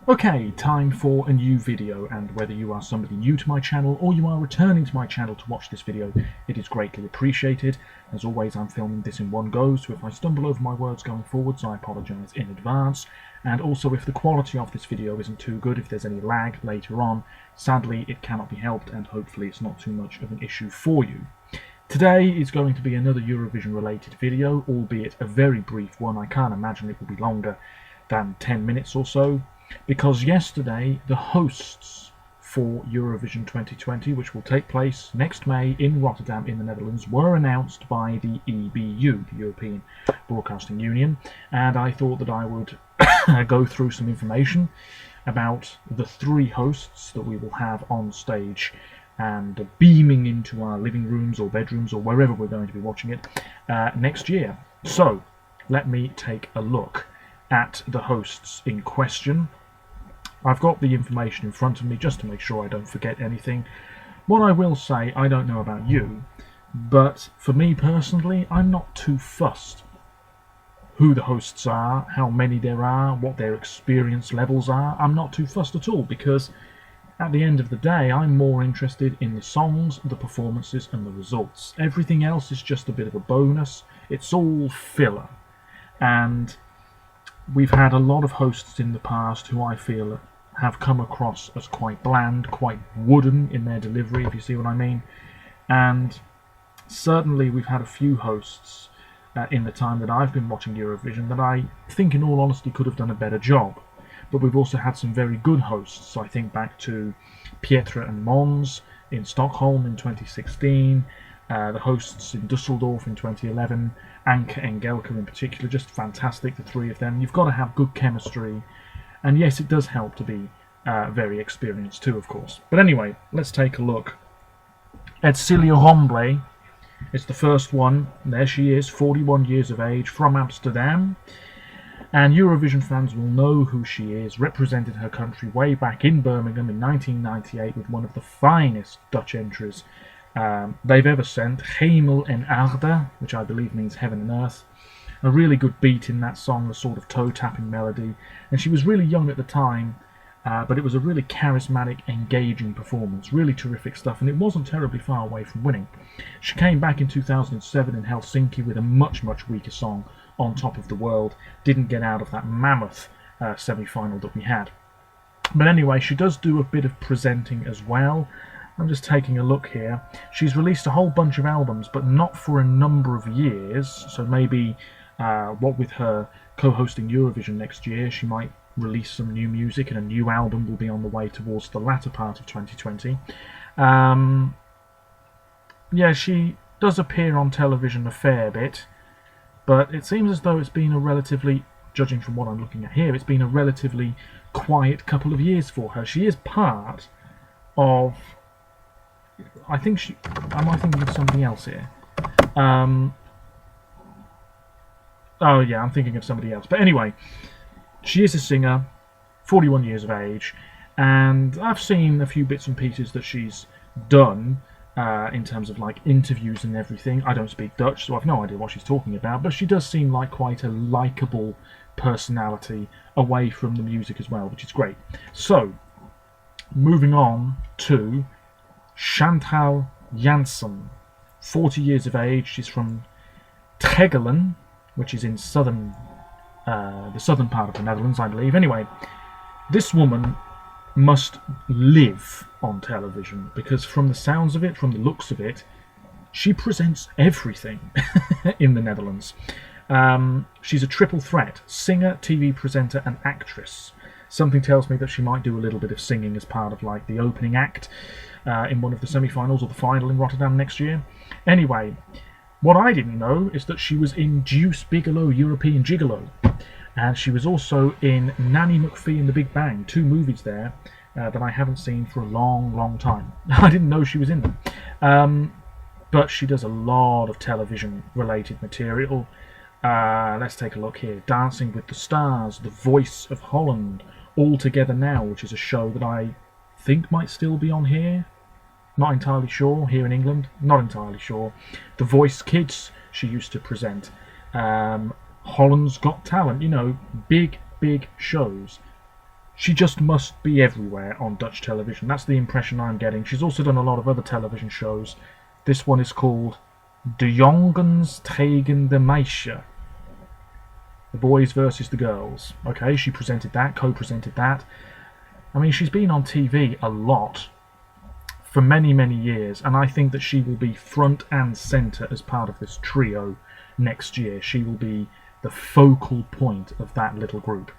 Okay, time for a new video, and whether you are somebody new to my channel or you are returning to my channel to watch this video, it is greatly appreciated. As always, I'm filming this in one go, so if I stumble over my words going forwards, I apologise in advance. And also, if the quality of this video isn't too good, if there's any lag later on, sadly it cannot be helped, and hopefully it's not too much of an issue for you. Today is going to be another Eurovision related video, albeit a very brief one. I can't imagine it will be longer than 10 minutes or so. Because yesterday the hosts for Eurovision 2020, which will take place next May in Rotterdam in the Netherlands, were announced by the EBU, the European Broadcasting Union, and I thought that I would go through some information about the three hosts that we will have on stage and beaming into our living rooms or bedrooms or wherever we're going to be watching it next year. So let me take a look at the hosts in question. I've got the information in front of me just to make sure I don't forget anything. What I will say, I don't know about you, but for me personally, I'm not too fussed who the hosts are, how many there are, what their experience levels are. I'm not too fussed at all, because at the end of the day, I'm more interested in the songs, the performances and the results. Everything else is just a bit of a bonus. It's all filler. And we've had a lot of hosts in the past who I feel have come across as quite bland, quite wooden in their delivery, if you see what I mean. And certainly we've had a few hosts in the time that I've been watching Eurovision that I think in all honesty could have done a better job. But we've also had some very good hosts. I think back to Pietra and Mons in Stockholm in 2016, the hosts in Dusseldorf in 2011, Anke and Gelke in particular, just fantastic, the three of them. You've got to have good chemistry, and yes, it does help to be very experienced too, of course. But anyway, let's take a look. Edcilia Rombley is the first one. There she is, 41 years of age, from Amsterdam. And Eurovision fans will know who she is. Represented her country way back in Birmingham in 1998 with one of the finest Dutch entries they've ever sent, Hemel en Aarde, which I believe means heaven and earth. A really good beat in that song, a sort of toe-tapping melody. And she was really young at the time, but it was a really charismatic, engaging performance. Really terrific stuff, and it wasn't terribly far away from winning. She came back in 2007 in Helsinki with a much, much weaker song, On Top of the World. Didn't get out of that mammoth semi-final that we had. But anyway, she does do a bit of presenting as well. I'm just taking a look here. She's released a whole bunch of albums, but not for a number of years. So maybe, what with her co-hosting Eurovision next year, she might release some new music, and a new album will be on the way towards the latter part of 2020. Yeah, she does appear on television a fair bit, but it seems as though it's been a relatively, judging from what I'm looking at here, it's been a relatively quiet couple of years for her. She is part of, I think she, am I thinking of somebody else here? Oh yeah, I'm thinking of somebody else. But anyway, she is a singer, 41 years of age, and I've seen a few bits and pieces that she's done in terms of like interviews and everything. I don't speak Dutch, so I've no idea what she's talking about, but she does seem like quite a likeable personality away from the music as well, which is great. So, moving on to Chantal Jansen, 40 years of age. She's from Tegelen, which is in the southern part of the Netherlands, I believe. Anyway, this woman must live on television, because from the sounds of it, from the looks of it, she presents everything in the Netherlands. She's a triple threat: singer, TV presenter and actress. Something tells me that she might do a little bit of singing as part of like the opening act in one of the semi-finals or the final in Rotterdam next year. Anyway, what I didn't know is that she was in Deuce Bigalow, European Gigolo, and she was also in Nanny McPhee and the Big Bang, two movies there that I haven't seen for a long, long time. I didn't know she was in them. But she does a lot of television-related material. Let's take a look here. Dancing with the Stars, The Voice of Holland, All Together Now, which is a show that I think might still be on here. Not entirely sure. Here in England, not entirely sure. The Voice Kids, she used to present. Holland's Got Talent, you know, big shows. she just must be everywhere on Dutch television. That's the impression I'm getting. She's also done a lot of other television shows. This one is called De Jongens tegen de Meisjes. The boys versus the girls. Okay, she presented that, co-presented that. I mean, she's been on TV a lot for many, many years, and I think that she will be front and centre as part of this trio next year. She will be the focal point of that little group.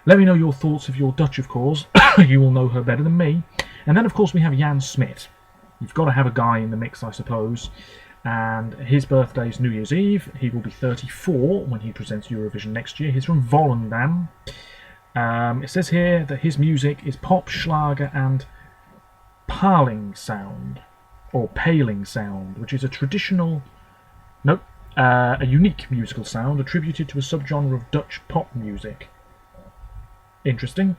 Let me know your thoughts if you're Dutch, of course. You will know her better than me. And then, of course, we have Jan Smit. You've got to have a guy in the mix, I suppose. And his birthday is New Year's Eve. He will be 34 when he presents Eurovision next year. He's from Volendam. It says here that his music is pop, schlager and paling sound, or paling sound, which is a traditional... Nope. A unique musical sound attributed to a subgenre of Dutch pop music. Interesting.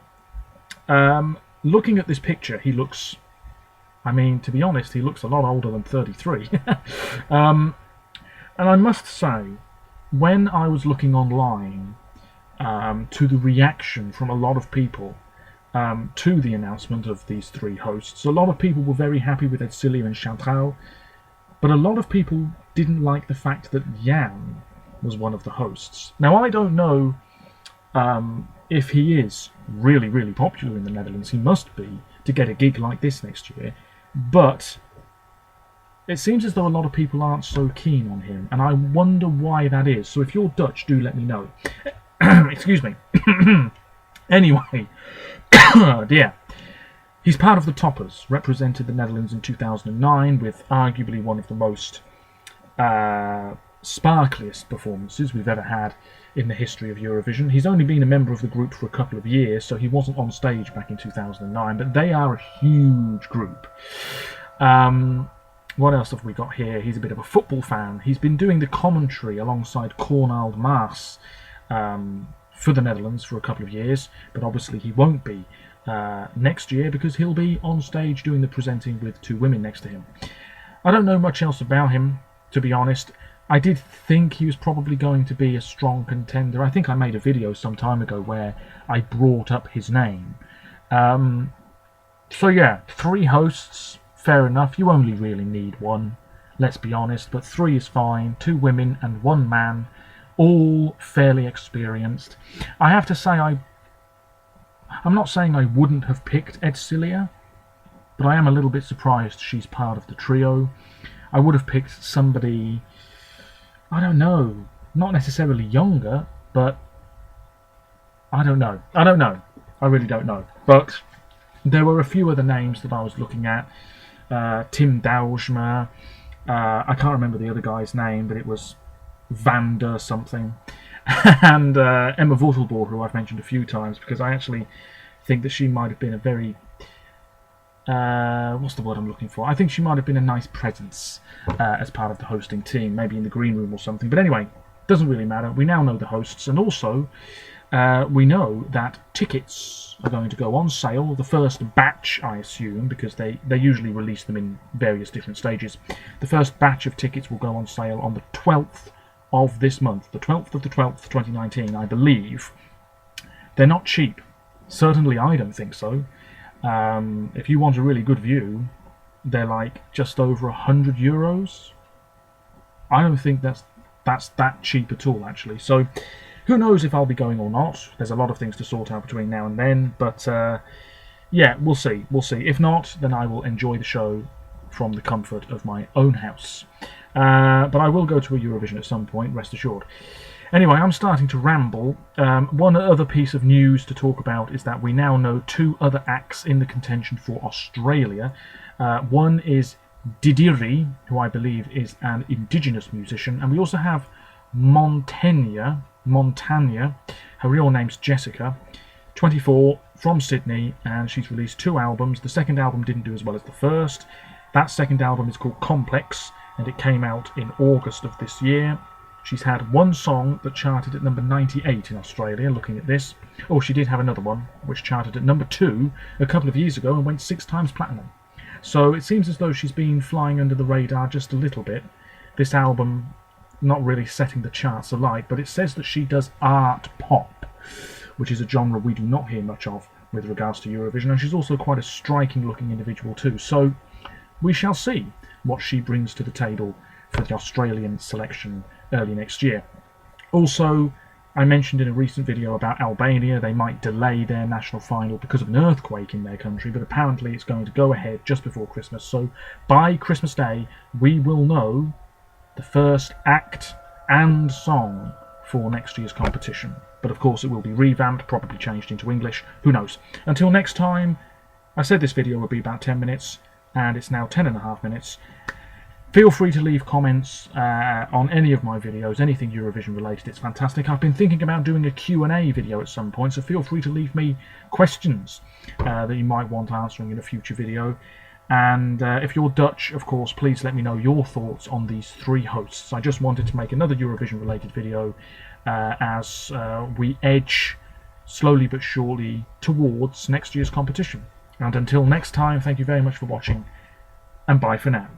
Looking at this picture, he looks... I mean, to be honest, he looks a lot older than 33. And I must say, when I was looking online to the reaction from a lot of people to the announcement of these three hosts, a lot of people were very happy with Edcilia and Chantal, but a lot of people didn't like the fact that Jan was one of the hosts. Now, I don't know if he is really, really popular in the Netherlands. He must be to get a gig like this next year. But it seems as though a lot of people aren't so keen on him, and I wonder why that is. So if you're Dutch, do let me know. Excuse me. Anyway, dear. He's part of the Toppers, represented the Netherlands in 2009 with arguably one of the most sparkliest performances we've ever had in the history of Eurovision. He's only been a member of the group for a couple of years, so he wasn't on stage back in 2009, but they are a huge group. What else have we got here? He's a bit of a football fan. He's been doing the commentary alongside Cornald Maas for the Netherlands for a couple of years, but obviously he won't be next year because he'll be on stage doing the presenting with two women next to him. I don't know much else about him, to be honest. I did think he was probably going to be a strong contender. I think I made a video some time ago where I brought up his name. So yeah, three hosts, fair enough. You only really need one, let's be honest, but three is fine. Two women and one man, all fairly experienced. I have to say, I'm not saying I wouldn't have picked Edcilia, but I am a little bit surprised she's part of the trio. I would have picked somebody, I don't know, not necessarily younger, but I don't know. I really don't know. But there were a few other names that I was looking at. Tim Douwsma, I can't remember the other guy's name, but it was Vander something. And Emma Wortelboer, who I've mentioned a few times, because I actually think that she might have been a very... what's the word I'm looking for? I think she might have been a nice presence as part of the hosting team, maybe in the green room or something. But anyway, doesn't really matter. We now know the hosts, and also we know that tickets are going to go on sale. The first batch, I assume, because they usually release them in various different stages. The first batch of tickets will go on sale on the 12th of this month, the 12th of the 12th, 2019, I believe. They're not cheap. Certainly I don't think so. If you want a really good view, they're like just over €100. I don't think that's that cheap at all, actually. So who knows if I'll be going or not. There's a lot of things to sort out between now and then, but yeah, we'll see. If not, then I will enjoy the show from the comfort of my own house. But I will go to a Eurovision at some point, rest assured. Anyway, I'm starting to ramble. One other piece of news to talk about is that we now know two other acts in the contention for Australia. One is Didiri, who I believe is an indigenous musician, and we also have Montanya. Her real name's Jessica, 24, from Sydney, and she's released two albums. The second album didn't do as well as the first. That second album is called Complex, and it came out in August of this year. She's had one song that charted at number 98 in Australia, looking at this. Oh, she did have another one, which charted at number 2 a couple of years ago and went 6 times platinum. So it seems as though she's been flying under the radar just a little bit. This album not really setting the charts alight, but it says that she does art pop, which is a genre we do not hear much of with regards to Eurovision, and she's also quite a striking looking individual too. So we shall see what she brings to the table for the Australian selection early next year. Also, I mentioned in a recent video about Albania, they might delay their national final because of an earthquake in their country, but apparently it's going to go ahead just before Christmas. So by Christmas Day, we will know the first act and song for next year's competition. But of course it will be revamped, probably changed into English, who knows. Until next time, I said this video would be about 10 minutes, and it's now 10.5 minutes. Feel free to leave comments on any of my videos, anything Eurovision related, it's fantastic. I've been thinking about doing a Q&A video at some point, so feel free to leave me questions that you might want answering in a future video. And if you're Dutch, of course, please let me know your thoughts on these three hosts. I just wanted to make another Eurovision related video as we edge slowly but surely towards next year's competition. And until next time, thank you very much for watching, and bye for now.